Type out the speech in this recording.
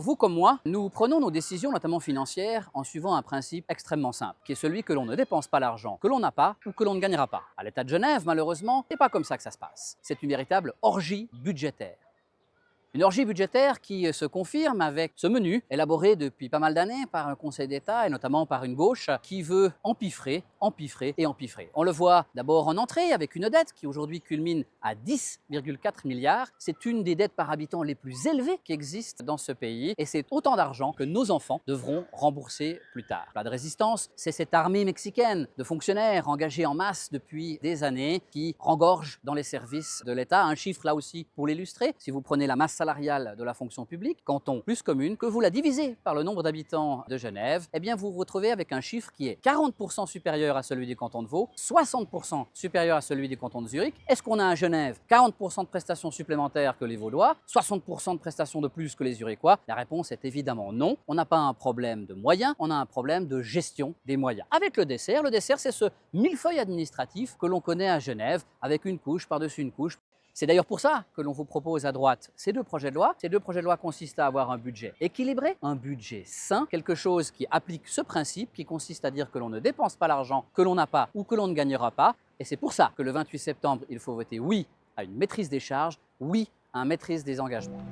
Vous comme moi, nous prenons nos décisions, notamment financières, en suivant un principe extrêmement simple, qui est celui que l'on ne dépense pas l'argent que l'on n'a pas ou que l'on ne gagnera pas. À l'État de Genève, malheureusement, c'est pas comme ça que ça se passe. C'est une véritable orgie budgétaire. Une orgie budgétaire qui se confirme avec ce menu élaboré depuis pas mal d'années par un Conseil d'État et notamment par une gauche qui veut empiffrer, empiffrer et empiffrer. On le voit d'abord en entrée avec une dette qui aujourd'hui culmine à 10,4 milliards. C'est une des dettes par habitant les plus élevées qui existent dans ce pays et c'est autant d'argent que nos enfants devront rembourser plus tard. Plat de résistance, c'est cette armée mexicaine de fonctionnaires engagés en masse depuis des années qui rengorge dans les services de l'État. Un chiffre là aussi pour l'illustrer, si vous prenez la masse salariale de la fonction publique, canton plus commune, que vous la divisez par le nombre d'habitants de Genève, eh bien vous vous retrouvez avec un chiffre qui est 40% supérieur à celui du canton de Vaud, 60% supérieur à celui du canton de Zurich. Est-ce qu'on a à Genève 40% de prestations supplémentaires que les Vaudois, 60% de prestations de plus que les Zurichois? La réponse est évidemment non. On n'a pas un problème de moyens, on a un problème de gestion des moyens. Avec le dessert c'est ce millefeuille administratif que l'on connaît à Genève, avec une couche par-dessus une couche. C'est d'ailleurs pour ça que l'on vous propose à droite ces deux projets de loi. Ces deux projets de loi consistent à avoir un budget équilibré, un budget sain, quelque chose qui applique ce principe qui consiste à dire que l'on ne dépense pas l'argent que l'on n'a pas ou que l'on ne gagnera pas. Et c'est pour ça que le 28 septembre, il faut voter oui à une maîtrise des charges, oui à une maîtrise des engagements.